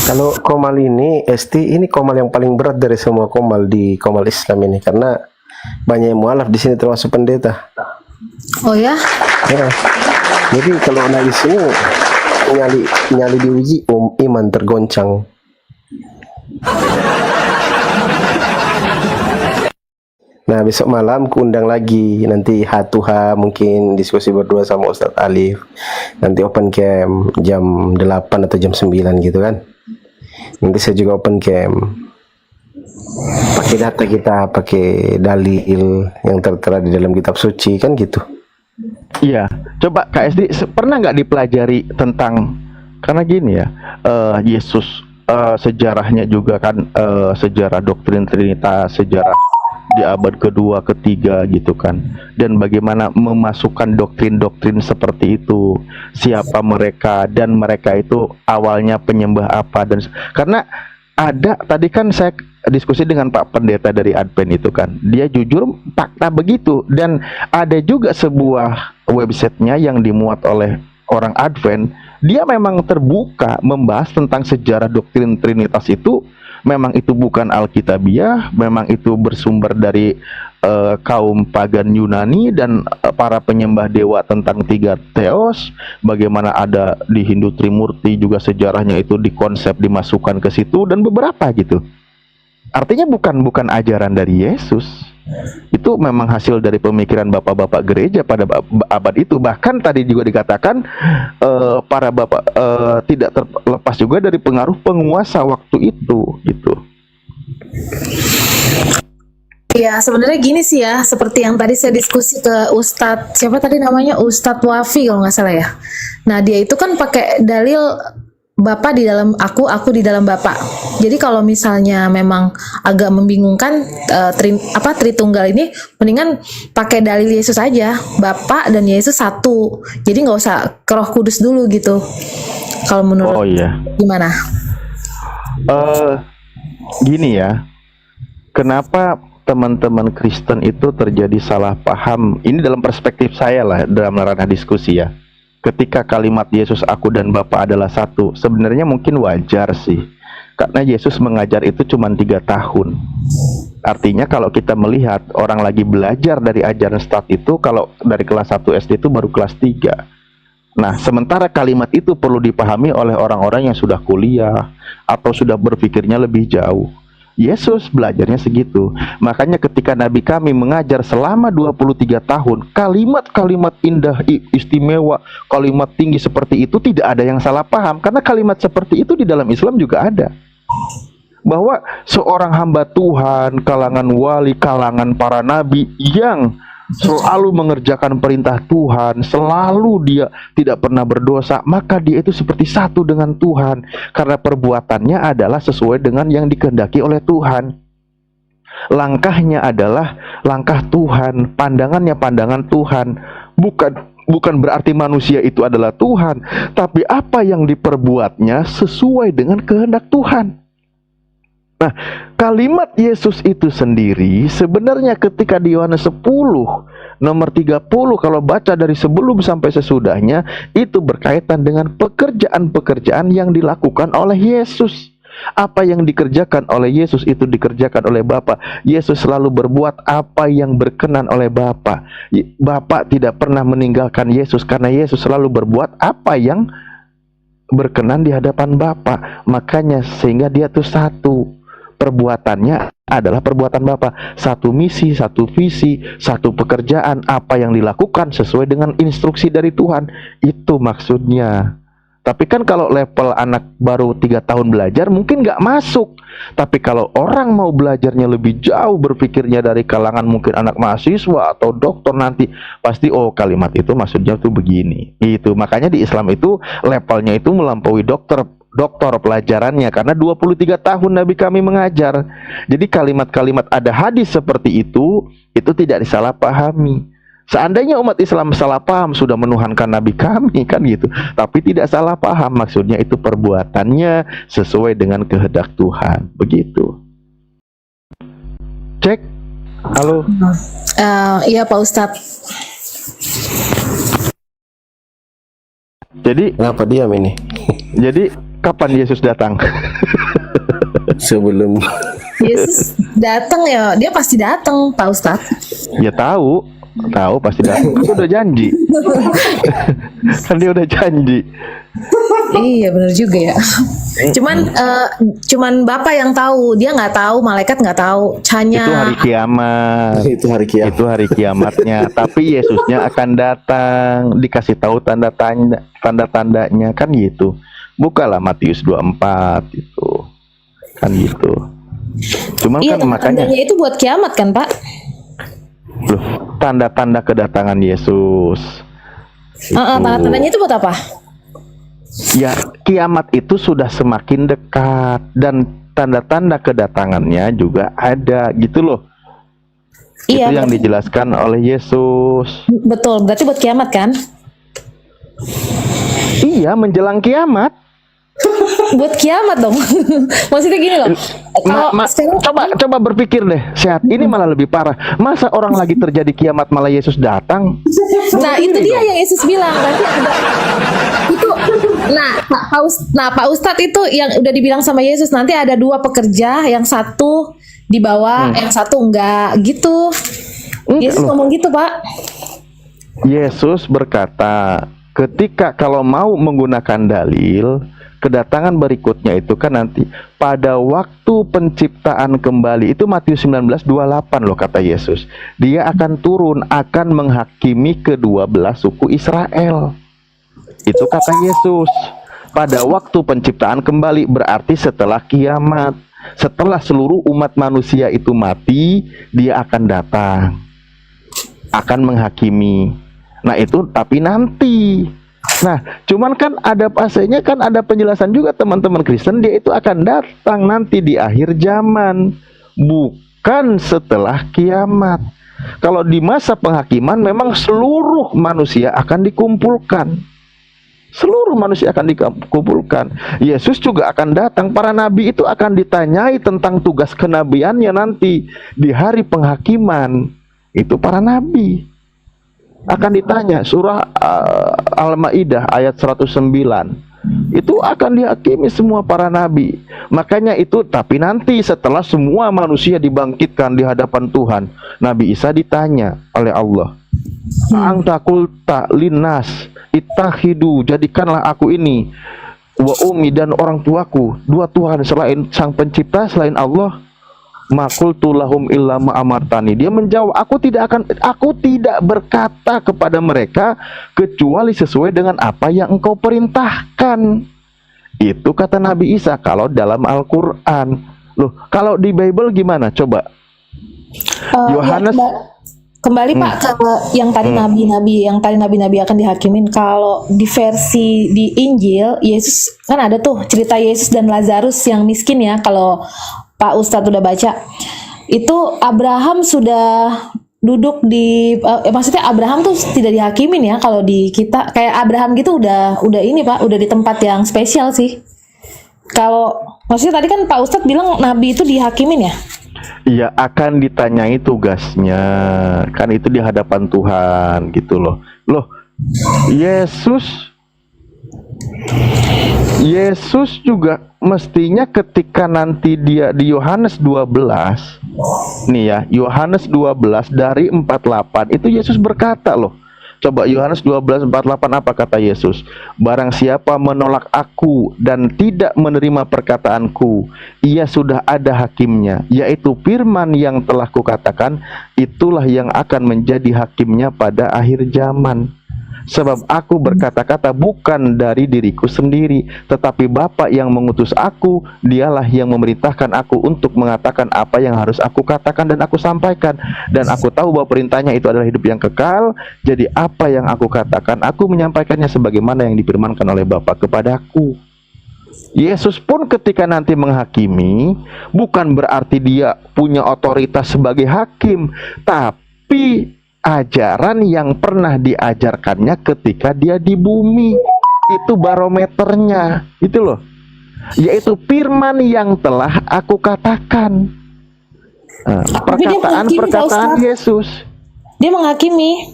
Kalau komal ini, Esti, ini komal yang paling berat dari semua komal di komal Islam ini, karena banyak yang mualaf di sini termasuk pendeta. Oh ya? Ya. Jadi kalau nangis ini nyali diuji, iman tergoncang. Nah, besok malam kuundang lagi, nanti H2H mungkin diskusi berdua sama Ustadz Alif. Nanti open cam jam 8 atau jam 9 gitu kan. Nanti saya juga open cam. Pakai data kita, pakai dalil yang tertera di dalam kitab suci kan gitu. Iya, coba KSD pernah nggak dipelajari tentang, karena gini ya, Yesus sejarahnya juga kan, sejarah doktrin Trinitas, sejarah di abad kedua, ketiga gitu kan, dan bagaimana memasukkan doktrin-doktrin seperti itu, siapa mereka dan mereka itu awalnya penyembah apa, dan karena ada tadi kan saya diskusi dengan Pak Pendeta dari Advent itu kan, dia jujur fakta begitu, dan ada juga sebuah websitenya yang dimuat oleh orang Advent, dia memang terbuka membahas tentang sejarah doktrin Trinitas itu. Memang itu bukan Alkitabiah, memang itu bersumber dari kaum pagan Yunani dan para penyembah dewa tentang tiga theos. Bagaimana ada di Hindu Trimurti juga sejarahnya itu dikonsep dimasukkan ke situ dan beberapa gitu. Artinya bukan ajaran dari Yesus. Itu memang hasil dari pemikiran bapak-bapak gereja pada abad itu. Bahkan tadi juga dikatakan para bapak tidak terlepas juga dari pengaruh penguasa waktu itu gitu. Ya, sebenarnya gini sih ya, seperti yang tadi saya diskusi ke Ustadz, siapa tadi namanya, Ustadz Wafi kalau nggak salah ya. Nah, dia itu kan pakai dalil Bapak di dalam aku di dalam Bapak. Jadi kalau misalnya memang agak membingungkan Tritunggal ini, mendingan pakai dalil Yesus aja, Bapak dan Yesus satu. Jadi nggak usah ke Roh Kudus dulu gitu. Kalau menurut gimana? Gini ya, kenapa teman-teman Kristen itu terjadi salah paham? Ini dalam perspektif saya lah, dalam ranah diskusi ya. Ketika kalimat Yesus aku dan Bapa adalah satu, sebenarnya mungkin wajar sih, karena Yesus mengajar itu cuma 3 tahun. Artinya kalau kita melihat orang lagi belajar dari ajaran start itu, kalau dari kelas 1 SD itu baru kelas 3. Nah, sementara kalimat itu perlu dipahami oleh orang-orang yang sudah kuliah atau sudah berpikirnya lebih jauh. Yesus belajarnya segitu. Makanya ketika Nabi kami mengajar selama 23 tahun, kalimat-kalimat indah, istimewa, kalimat tinggi seperti itu, tidak ada yang salah paham. Karena kalimat seperti itu di dalam Islam juga ada. Bahwa seorang hamba Tuhan, kalangan wali, kalangan para nabi yang selalu mengerjakan perintah Tuhan, selalu dia tidak pernah berdosa, maka dia itu seperti satu dengan Tuhan, karena perbuatannya adalah sesuai dengan yang dikehendaki oleh Tuhan. Langkahnya adalah langkah Tuhan, pandangannya pandangan Tuhan. Bukan berarti manusia itu adalah Tuhan, tapi apa yang diperbuatnya sesuai dengan kehendak Tuhan. Nah, kalimat Yesus itu sendiri sebenarnya ketika di Yohanes 10 nomor 30, kalau baca dari sebelum sampai sesudahnya, itu berkaitan dengan pekerjaan-pekerjaan yang dilakukan oleh Yesus. Apa yang dikerjakan oleh Yesus itu dikerjakan oleh Bapa. Yesus selalu berbuat apa yang berkenan oleh Bapa. Bapa tidak pernah meninggalkan Yesus karena Yesus selalu berbuat apa yang berkenan di hadapan Bapa. Makanya sehingga dia tuh satu. Perbuatannya adalah perbuatan Bapa. Satu misi, satu visi, satu pekerjaan, apa yang dilakukan sesuai dengan instruksi dari Tuhan. Itu maksudnya. Tapi kan kalau level anak baru 3 tahun belajar mungkin nggak masuk. Tapi kalau orang mau belajarnya lebih jauh, berpikirnya dari kalangan mungkin anak mahasiswa atau dokter nanti, pasti kalimat itu maksudnya tuh begini. Itu makanya di Islam itu levelnya itu melampaui dokter pelajarannya, karena 23 tahun Nabi kami mengajar. Jadi kalimat-kalimat ada hadis seperti itu tidak disalahpahami. Seandainya umat Islam salah paham, sudah menuhankan Nabi kami kan gitu. Tapi tidak salah paham, maksudnya itu perbuatannya sesuai dengan kehendak Tuhan. Begitu. Cek. Halo. Iya Pak Ustadz. Jadi Kenapa diam ini? Jadi kapan Yesus datang? Sebelum Yesus datang ya, dia pasti datang Pak Ustadz. Ya tahu pasti datang. Dia udah janji. Kan dia udah janji. Iya benar juga ya. Cuman Bapak yang tahu, dia nggak tahu, malaikat nggak tahu. Hanya Itu hari kiamat. itu hari kiamat. Itu hari kiamatnya. Tapi Yesusnya akan datang, dikasih tahu tanda-tandanya kan gitu. Bukalah Matius 24 itu. Kan gitu. Cuman iya, kan makanya tandanya itu buat kiamat kan Pak? loh, tanda-tanda kedatangan Yesus. Tanda-tandanya itu buat apa? Ya, kiamat itu sudah semakin dekat dan tanda-tanda kedatangannya juga ada gitu loh. Iya, Itu yang dijelaskan oleh Yesus. betul. Berarti buat kiamat kan? Iya, menjelang kiamat. Buat kiamat dong. Maksudnya gini loh. Coba berpikir deh, sehat. Ini malah lebih parah. Masa orang lagi terjadi kiamat malah Yesus datang? Nah, itu dia yang Yesus bilang. Nanti ada itu. Pak Ustadz itu yang udah dibilang sama Yesus, nanti ada 2 pekerja, yang satu di bawah, yang satu enggak gitu. Yesus ngomong gitu, Pak. Yesus berkata, ketika kalau mau menggunakan dalil, kedatangan berikutnya itu kan nanti pada waktu penciptaan kembali, itu Matius 19:28 loh kata Yesus. Dia akan turun, akan menghakimi ke-12 suku Israel. Itu kata Yesus. Pada waktu penciptaan kembali, berarti setelah kiamat. Setelah seluruh umat manusia itu mati, dia akan datang, akan menghakimi. Nah itu tapi nanti. Nah cuman kan ada pasenya, kan ada penjelasan juga teman-teman Kristen, dia itu akan datang nanti di akhir zaman, bukan setelah kiamat. Kalau di masa penghakiman memang seluruh manusia akan dikumpulkan. Seluruh manusia akan dikumpulkan. Yesus juga akan datang. Para nabi itu akan ditanyai tentang tugas kenabiannya nanti di hari penghakiman. Itu para nabi akan ditanya. Surah Al-Maidah ayat 109. Itu akan dihakimi semua para nabi. Makanya itu, tapi nanti setelah semua manusia dibangkitkan di hadapan Tuhan, Nabi Isa ditanya oleh Allah, Anta qulta linnas ittahidu, jadikanlah aku ini wa ummi dan orang tuaku 2 Tuhan selain Sang Pencipta, selain Allah. Maqultu lahum illa ma amartani. Dia menjawab, aku tidak berkata kepada mereka kecuali sesuai dengan apa yang engkau perintahkan. Itu kata Nabi Isa kalau dalam Al-Qur'an. Loh, kalau di Bible gimana coba? Yohanes Kembali Pak ke yang tadi nabi-nabi akan dihakimin. Kalau di versi di Injil, Yesus kan ada tuh cerita Yesus dan Lazarus yang miskin ya. Kalau Pak Ustadz udah baca, itu Abraham sudah duduk di maksudnya Abraham tuh tidak dihakimin ya, kalau di kita kayak Abraham gitu udah ini Pak, udah di tempat yang spesial sih. Kalau maksudnya tadi kan Pak Ustadz bilang nabi itu dihakimin ya? Iya, akan ditanyai tugasnya, kan itu di hadapan Tuhan gitu loh. Loh, Yesus juga mestinya ketika nanti dia di Yohanes 12 nih ya, Yohanes 12 dari 48 itu Yesus berkata loh. Coba Yohanes 12:48 apa kata Yesus? Barang siapa menolak aku dan tidak menerima perkataanku, ia sudah ada hakimnya, yaitu firman yang telah kukatakan, itulah yang akan menjadi hakimnya pada akhir zaman. Sebab aku berkata-kata bukan dari diriku sendiri, tetapi Bapa yang mengutus aku, dialah yang memerintahkan aku untuk mengatakan apa yang harus aku katakan dan aku sampaikan. Dan aku tahu bahwa perintahnya itu adalah hidup yang kekal. Jadi apa yang aku katakan, aku menyampaikannya sebagaimana yang difirmankan oleh Bapa kepadaku. Yesus pun ketika nanti menghakimi, bukan berarti dia punya otoritas sebagai hakim, tapi ajaran yang pernah diajarkannya ketika dia di bumi, itu barometernya, itu loh, yaitu firman yang telah aku katakan. Perkataan Yesus, dia menghakimi.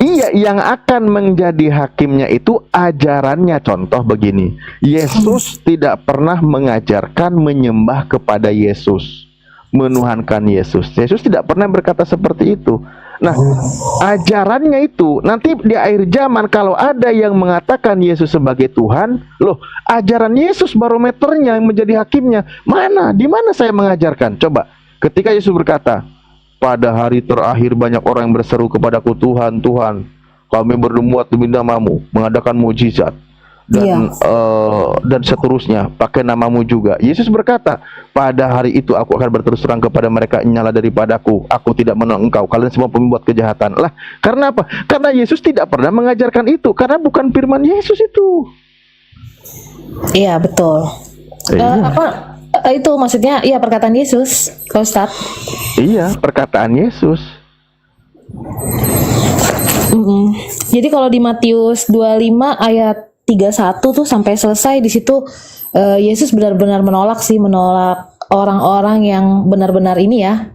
Iya, yang akan menjadi hakimnya itu ajarannya. Contoh begini, Yesus tidak pernah mengajarkan menyembah kepada Yesus, menuhankan Yesus. Yesus tidak pernah berkata seperti itu. Nah, ajarannya itu nanti di akhir zaman kalau ada yang mengatakan Yesus sebagai Tuhan, loh, ajaran Yesus barometernya yang menjadi hakimnya. Mana? Di mana saya mengajarkan? Coba, ketika Yesus berkata, pada hari terakhir banyak orang yang berseru kepadaku, Tuhan, Tuhan, kami berbuat demi namamu, mengadakan mujizat, dan seterusnya, pakai namamu juga. Yesus berkata, pada hari itu aku akan berterus terang kepada mereka, nyala daripadaku, aku tidak menolak engkau, kalian semua pembuat kejahatan. Lah, karena apa? Karena Yesus tidak pernah mengajarkan itu, karena bukan firman Yesus itu. Iya, betul. Itu maksudnya iya perkataan Yesus, Pak Ustadz. Iya, perkataan Yesus. Jadi kalau di Matius 25 ayat 31 tuh sampai selesai, di situ Yesus benar-benar menolak orang-orang yang benar-benar ini ya,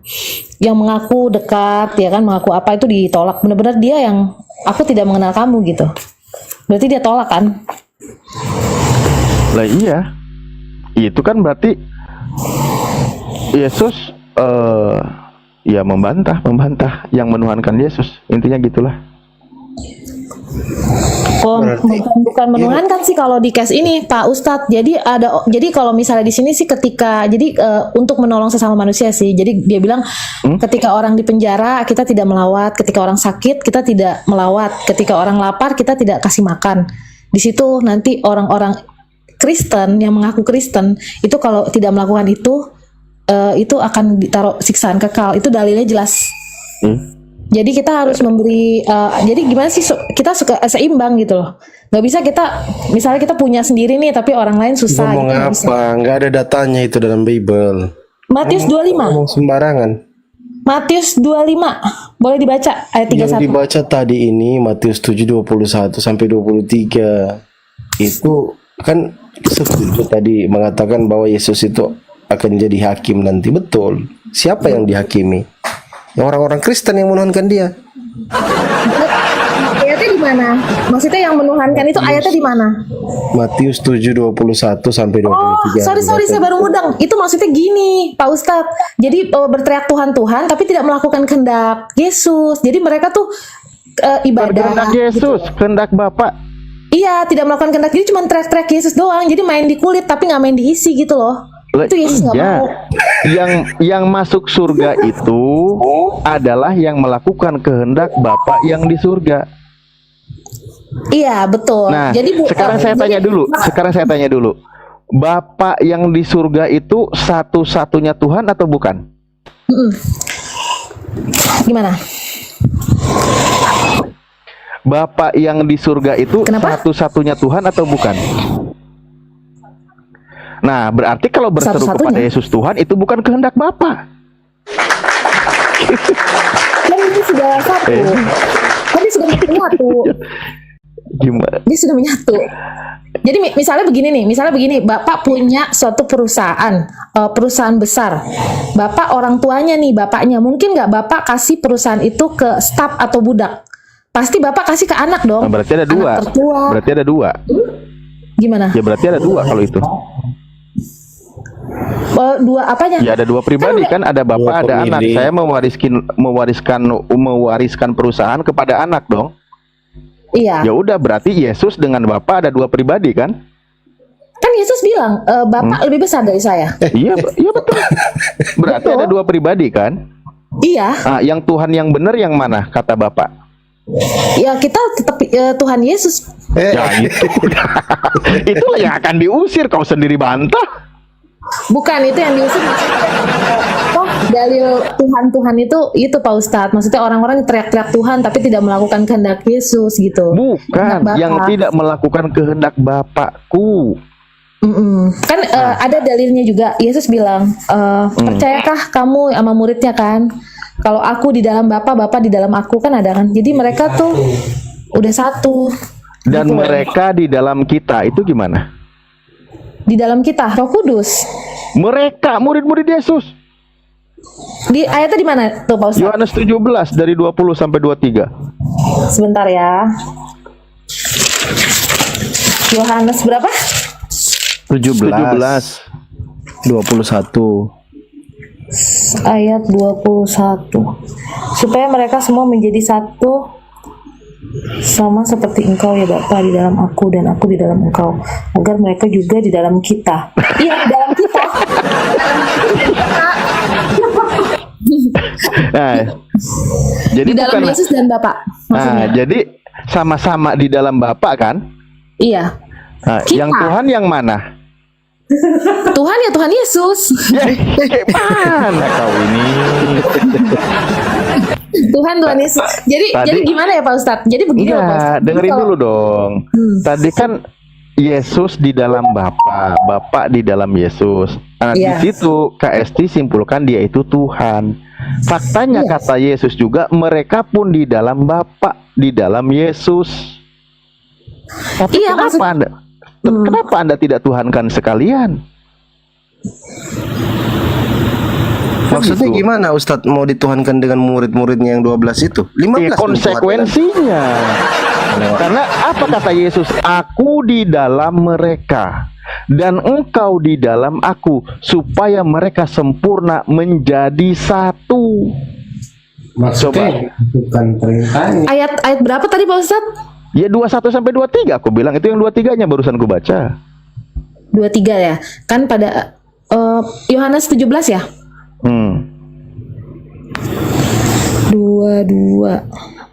yang mengaku dekat ya kan, mengaku apa itu ditolak. Benar-benar dia yang aku tidak mengenal kamu gitu. Berarti dia tolak kan? Lah iya, itu kan berarti Yesus ya membantah yang menuhankan Yesus. Intinya gitulah. Bukan menuhankan sih kalau di case ini Pak Ustadz. Jadi kalau misalnya di sini sih ketika untuk menolong sesama manusia sih. Jadi dia bilang ketika orang di penjara kita tidak melawat, ketika orang sakit kita tidak melawat, ketika orang lapar kita tidak kasih makan. Di situ nanti orang-orang Kristen yang mengaku Kristen itu kalau tidak melakukan itu akan ditaruh siksaan kekal. Itu dalilnya jelas. Jadi kita harus memberi, jadi gimana sih kita suka seimbang gitu loh. Nggak bisa kita, misalnya kita punya sendiri nih tapi orang lain susah. Ngomong gitu, apa? Nggak ada datanya itu dalam Bible. Matius 25. Ngomong sembarangan. Matius 25. Boleh dibaca ayat 31. Yang dibaca tadi ini Matius 7:21 sampai 23. Itu kan seperti tadi mengatakan bahwa Yesus itu akan jadi hakim nanti. Betul. Siapa yang dihakimi? Orang-orang Kristen yang menuhankan dia. Ayatnya di mana? Maksudnya yang menuhankan itu ayatnya di mana? Matius 7:21 sampai 23. Oh, sorry saya baru mudeng. Itu maksudnya gini, Pak Ustadz. Jadi berteriak Tuhan tapi tidak melakukan kehendak Yesus. Jadi mereka tuh ibadah. Kehendak Yesus, kehendak Bapak. Iya, tidak melakukan kehendak. Jadi cuma teriak Yesus doang. Jadi main di kulit tapi nggak main di isi gitu loh. Itu Yesus nggak mau. Yang masuk surga itu adalah yang melakukan kehendak Bapa yang di surga. Iya, betul. Nah, jadi sekarang saya tanya dulu. Bapa yang di surga itu satu-satunya Tuhan atau bukan? Gimana? Bapa yang di surga itu satu-satunya Tuhan atau bukan? Nah, berarti kalau berseru kepada Yesus Tuhan itu bukan kehendak Bapa. Kan ini sudah satu. Kan dia sudah menyatu. Gimana? Dia sudah menyatu. Jadi misalnya begini, Bapak punya suatu perusahaan, perusahaan besar. Bapak orang tuanya nih, bapaknya. Mungkin nggak Bapak kasih perusahaan itu ke staf atau budak? Pasti Bapak kasih ke anak dong. Nah, berarti ada dua. Anak tertua. Berarti ada dua. Gimana? Ya berarti ada dua kalau itu. Dua apanya? Ya ada dua pribadi kan, ada bapak, ada anak. Saya mewariskan perusahaan kepada anak dong. Iya. Ya udah, berarti Yesus dengan bapak ada dua pribadi kan? Kan Yesus bilang, Bapak lebih besar dari saya. Iya, iya betul. Berarti Betul. ada dua pribadi kan? Iya. Ah, yang Tuhan yang benar yang mana kata bapak? Ya kita tetap Tuhan Yesus. Ya itu. Itulah yang akan diusir, kau sendiri bantah. Bukan itu yang diusir. Toh dalil Tuhan itu Pak Ustadz. Maksudnya orang-orang teriak-teriak Tuhan tapi tidak melakukan kehendak Yesus gitu. Bukan, Kehendak yang Bapa. tidak melakukan kehendak Bapakku. Kan ada dalilnya juga. Yesus bilang, percayakah kamu sama muridnya kan? Kalau aku di dalam Bapa, Bapa di dalam aku, kan ada kan? Jadi mereka tuh udah satu. Dan Gitu. mereka di dalam kita itu gimana? Di dalam kita, Roh Kudus. Mereka murid-murid Yesus. Di ayatnya di mana tuh Pak Ustadz? Yohanes 17 dari 20 sampai 23. Sebentar ya. Yohanes berapa? 17 21. Ayat 21. Supaya mereka semua menjadi satu, sama seperti engkau ya Bapa di dalam aku dan aku di dalam engkau, agar mereka juga di dalam kita. Iya, di dalam kita. Nah, jadi Di dalam bukan. Yesus dan Bapa maksudnya. Nah, jadi sama-sama di dalam Bapa kan? Iya. Nah, Kita. yang Tuhan yang mana? Tuhan ya Tuhan Yesus. Mana kau ini? Tuhan Yesus. Jadi gimana ya Pak Ustadz? Jadi begini loh Pak Enggak, Ustadz. Jadi dengerin kalau- dulu dong. Tadi kan Yesus di dalam Bapa, Bapa di dalam Yesus. Nah, Iya. di situ KST simpulkan dia itu Tuhan. Faktanya Iya. kata Yesus juga mereka pun di dalam Bapa, di dalam Yesus. Tapi Iya, kenapa Anda tidak tuhankan sekalian? Maksudnya gitu. gimana Ustadz mau dituhankan dengan murid-muridnya yang 12 itu? 15 Ya, konsekuensinya. Karena apa kata Yesus? Aku di dalam mereka dan engkau di dalam aku, supaya mereka sempurna menjadi satu. Maksudnya bukan perintahnya. Ayat berapa tadi Pak Ustadz? Ya 21 sampai 23 aku bilang, itu yang 23-nya barusan ku baca. 23 ya. Kan pada Yohanes 17 ya? 22.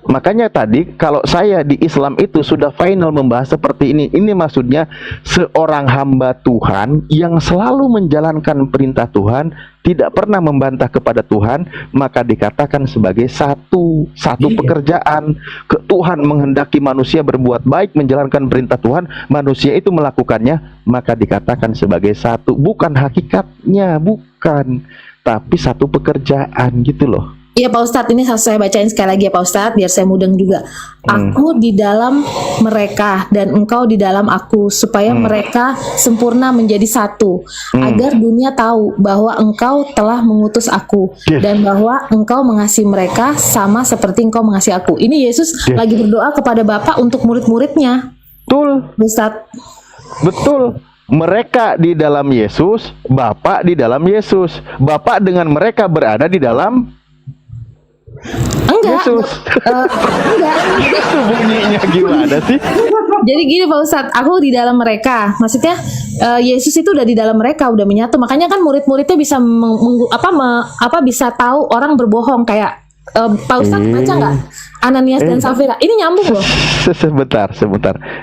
Makanya tadi kalau saya di Islam itu sudah final membahas seperti ini. Ini maksudnya seorang hamba Tuhan yang selalu menjalankan perintah Tuhan, tidak pernah membantah kepada Tuhan, maka dikatakan sebagai satu pekerjaan. Tuhan menghendaki manusia berbuat baik, menjalankan perintah Tuhan, manusia itu melakukannya, maka dikatakan sebagai satu. Bukan hakikatnya, bukan, tapi satu pekerjaan gitu loh. Iya Pak Ustadz, ini saya bacain sekali lagi ya Pak Ustadz, biar saya mudeng juga. Aku di dalam mereka dan engkau di dalam aku, supaya mereka sempurna menjadi satu, agar dunia tahu bahwa engkau telah mengutus aku, Yes. dan bahwa engkau mengasihi mereka sama seperti engkau mengasihi aku. Ini Yesus Yes. lagi berdoa kepada Bapa untuk murid-muridnya, Betul. Ustadz. Betul. Mereka di dalam Yesus, Bapa di dalam Yesus. Bapa dengan mereka berada di dalam Enggak, Yesus. enggak. Itu bunyinya gimana sih? Jadi gini Pak Ustadz, aku di dalam mereka. Maksudnya Yesus itu udah di dalam mereka, udah menyatu. Makanya kan murid-muridnya bisa bisa tahu orang berbohong kayak Pak Ustadz baca nggak Ananias dan Safira? Ini nyambung loh. Sebentar.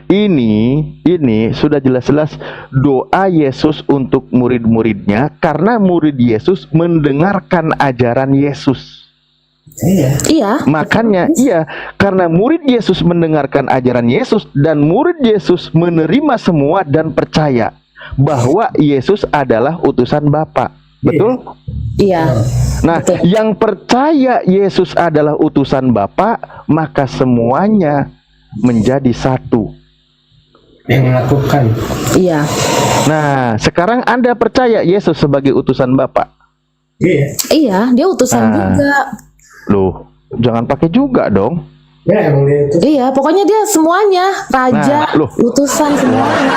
Ini sudah jelas-jelas doa Yesus untuk murid-muridnya, karena murid Yesus mendengarkan ajaran Yesus. Iya. Makanya iya, karena murid Yesus mendengarkan ajaran Yesus dan murid Yesus menerima semua dan percaya bahwa Yesus adalah utusan Bapa. Betul? Iya. Nah, Betul. yang percaya Yesus adalah utusan Bapa, maka semuanya menjadi satu. Yang melakukan. Iya. Nah, sekarang Anda percaya Yesus sebagai utusan Bapa. Iya. Iya, dia utusan Nah. juga. Loh, jangan pakai juga dong. Ya emang dia itu. Iya, pokoknya dia semuanya, raja, Nah, loh. utusan semuanya.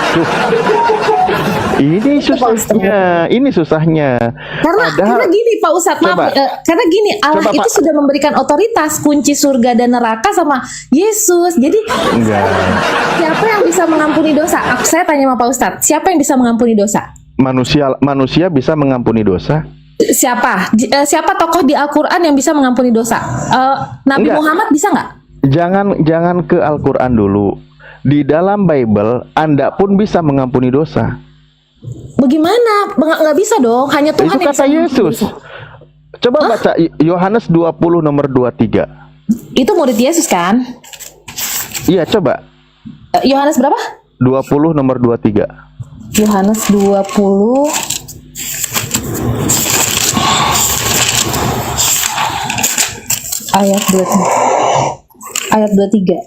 Ini susahnya, ini susahnya. Karena gini Pak Ustadz, maaf, Coba. karena gini Allah Coba, itu Pak. sudah memberikan otoritas kunci surga dan neraka sama Yesus. Jadi Enggak. siapa yang bisa mengampuni dosa? Saya tanya sama Pak Ustadz, siapa yang bisa mengampuni dosa? Manusia bisa mengampuni dosa? Siapa tokoh di Al-Quran yang bisa mengampuni dosa? Nabi Enggak. Muhammad bisa nggak? Jangan ke Al-Quran dulu. Di dalam Bible, Anda pun bisa mengampuni dosa. Bagaimana? Nggak bisa dong. Hanya Tuhan Itu yang kata bisa mengampuni Yesus. dosa. Coba baca Yohanes 20 nomor 23. Itu murid Yesus kan? Iya, coba. Yohanes berapa? 20 nomor 23. Yohanes 20 ayat 23.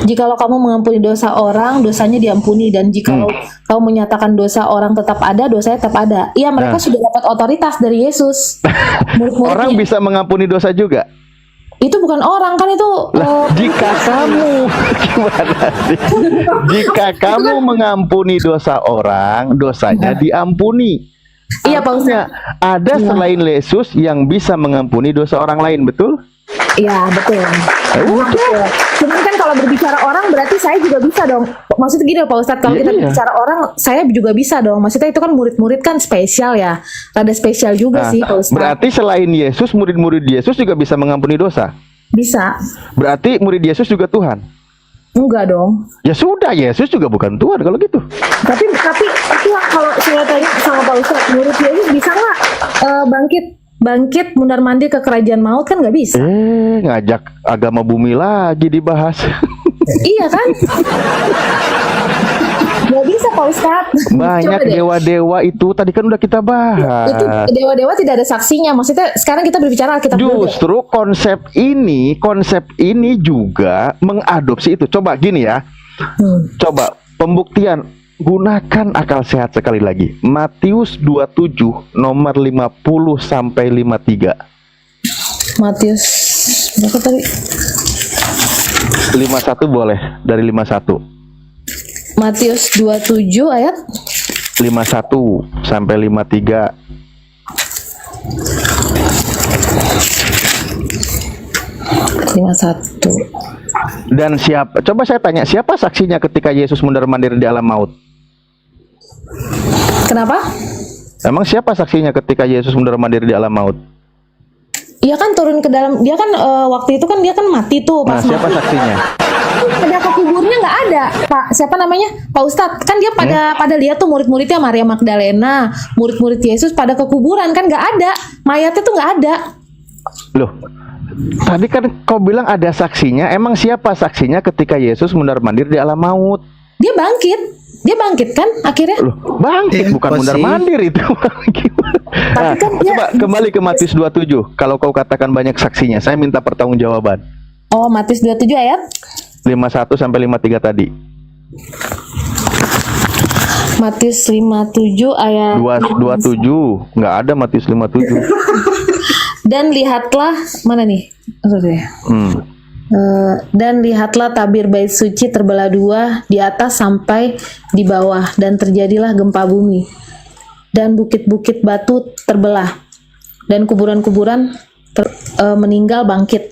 Jikalau kamu mengampuni dosa orang, dosanya diampuni, dan jikalau kamu menyatakan dosa orang tetap ada, dosanya tetap ada. Iya, mereka Nah. sudah dapat otoritas dari Yesus. Murid-muridnya. Orang bisa mengampuni dosa juga. Itu bukan orang kan, itu Jika kamu gimana sih? Jika kamu mengampuni dosa orang, dosanya diampuni. iya Pak Ustadz. Artinya, ada selain Yesus yang bisa mengampuni dosa orang lain, betul? Iya betul. Betul. Cuman kan kalau berbicara orang berarti saya juga bisa dong. Maksudnya gini Pak Ustadz, kalau Iya, kita iya. berbicara orang saya juga bisa dong. Maksudnya itu kan murid-murid kan spesial ya. Rada spesial juga Nah, sih Pak Ustadz. berarti selain Yesus, murid-murid Yesus juga bisa mengampuni dosa. Bisa. Berarti murid Yesus juga Tuhan. Enggak dong. Ya sudah, Yesus juga bukan Tuhan kalau gitu. Tapi itu kalau saya tanya sama Pak Ustadz, murid Yesus bisa nggak bangkit mundar-mandir ke kerajaan maut? Kan nggak bisa. Ngajak agama bumi lagi dibahas. Iya kan? Nggak bisa Pak Ustadz. Banyak Coba deh. dewa-dewa itu tadi kan udah kita bahas. Itu dewa-dewa tidak ada saksinya. Maksudnya sekarang kita berbicara Alkitab dulu deh. Justru konsep ini juga mengadopsi itu. Coba gini ya. Coba pembuktian, gunakan akal sehat sekali lagi. Matius 27 nomor 50 sampai 53. Matius berapa tadi? 51 boleh, dari 51. Matius 27 ayat 51 sampai 53. satu. Dan siapa? Coba saya tanya, siapa saksinya ketika Yesus mundar-mandir di alam maut? Kenapa? Emang siapa saksinya ketika Yesus mundar-mandir di alam maut? Iya kan turun ke dalam. Dia kan waktu itu kan dia kan mati tuh Nah, pas siapa mati. saksinya? Ada ke kuburnya nggak ada, Pak. Siapa namanya? Pak Ustadz. Kan dia pada lihat tuh murid-muridnya Maria Magdalena, murid-murid Yesus pada ke kuburan kan nggak ada. Mayatnya tuh nggak ada. Loh, tadi kan kau bilang ada saksinya. Emang siapa saksinya ketika Yesus mundar-mandir di alam maut? Dia bangkit kan akhirnya. Loh, bangkit bukan Pasti. mundar-mandir itu. Nah, kan dia- coba kembali ke Matius 27. Kalau kau katakan banyak saksinya, saya minta pertanggungjawaban. Oh, Matius 27 ayat 51 sampai 53 tadi. Matius 57 ayat 27, nggak ada Matius 57. dan lihatlah mana nih? Dan lihatlah tabir bait suci terbelah dua di atas sampai di bawah, dan terjadilah gempa bumi, dan bukit-bukit batu terbelah, dan kuburan-kuburan meninggal bangkit.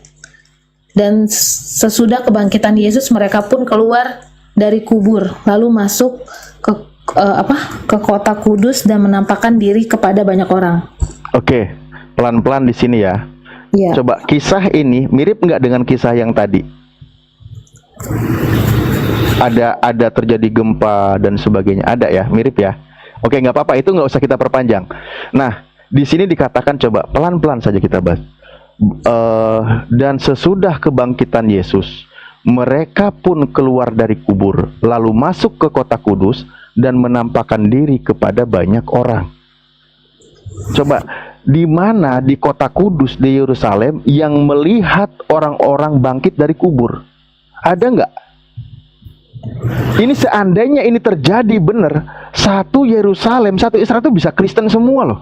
Dan sesudah kebangkitan Yesus, mereka pun keluar dari kubur, lalu masuk ke kota kudus dan menampakkan diri kepada banyak orang. Oke, pelan-pelan di sini ya. Iya. Coba kisah ini mirip nggak dengan kisah yang tadi? Ada terjadi gempa dan sebagainya, ada ya, mirip ya. Oke, nggak apa-apa, itu nggak usah kita perpanjang. Nah, di sini dikatakan, coba pelan-pelan saja kita bahas. Dan sesudah kebangkitan Yesus, mereka pun keluar dari kubur, lalu masuk ke kota kudus dan menampakkan diri kepada banyak orang. Coba, di mana di kota kudus di Yerusalem yang melihat orang-orang bangkit dari kubur? Ada nggak? Ini seandainya ini terjadi benar, satu Yerusalem, satu Israel itu bisa Kristen semua loh.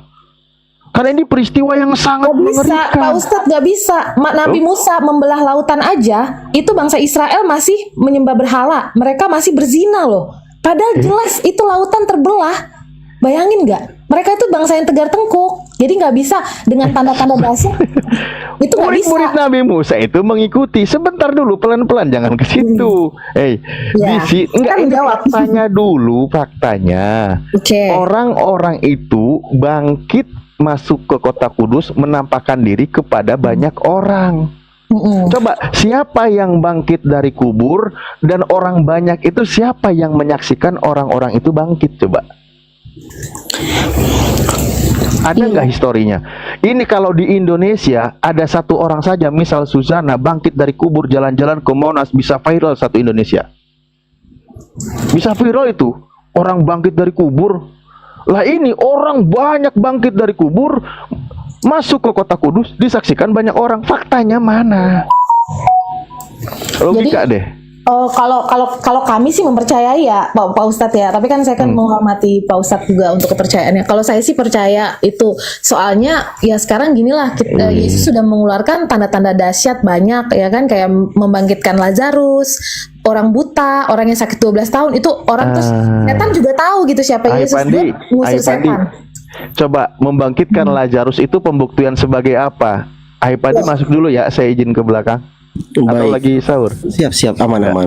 Karena ini peristiwa yang sangat Gak bisa, mengerikan. Pak Ustadz, gak bisa. Nabi Musa membelah lautan aja, itu bangsa Israel masih menyembah berhala. Mereka masih berzina loh. Padahal jelas itu lautan terbelah. Bayangin gak? Mereka itu bangsa yang tegar tengkuk. Jadi gak bisa dengan tanda-tanda dahsyat. Itu gak bisa. Murid-murid Nabi Musa itu mengikuti. Sebentar dulu, pelan-pelan, jangan ke situ. Ya, Enggak, kan ini jawab. faktanya dulu, faktanya. Oke. Orang-orang itu bangkit masuk ke kota kudus, menampakkan diri kepada banyak orang. Coba, siapa yang bangkit dari kubur dan orang banyak itu siapa yang menyaksikan orang-orang itu bangkit? Coba. Ada nggak historinya? Ini kalau di Indonesia ada satu orang saja, misal Suzana bangkit dari kubur, jalan-jalan ke Monas, bisa viral satu Indonesia. Bisa viral itu, orang bangkit dari kubur. Lah ini orang banyak bangkit dari kubur, masuk ke kota kudus, disaksikan banyak orang. Faktanya mana? Logika deh. Kalau kami sih mempercayai ya Pak Ustadz ya, tapi kan saya kan menghormati Pak Ustadz juga untuk kepercayaannya. Kalau saya sih percaya itu, soalnya ya sekarang ginilah, Yesus sudah mengeluarkan tanda-tanda dahsyat banyak ya kan, kayak membangkitkan Lazarus, orang buta, orang yang sakit 12 tahun itu orang terus setan juga tahu gitu siapa Yesus, dia mengusir setan. Coba membangkitkan Lazarus itu pembuktian sebagai apa? Aipandi masuk dulu ya, saya izin ke belakang. Atau Baik. lagi sahur? Siap, aman.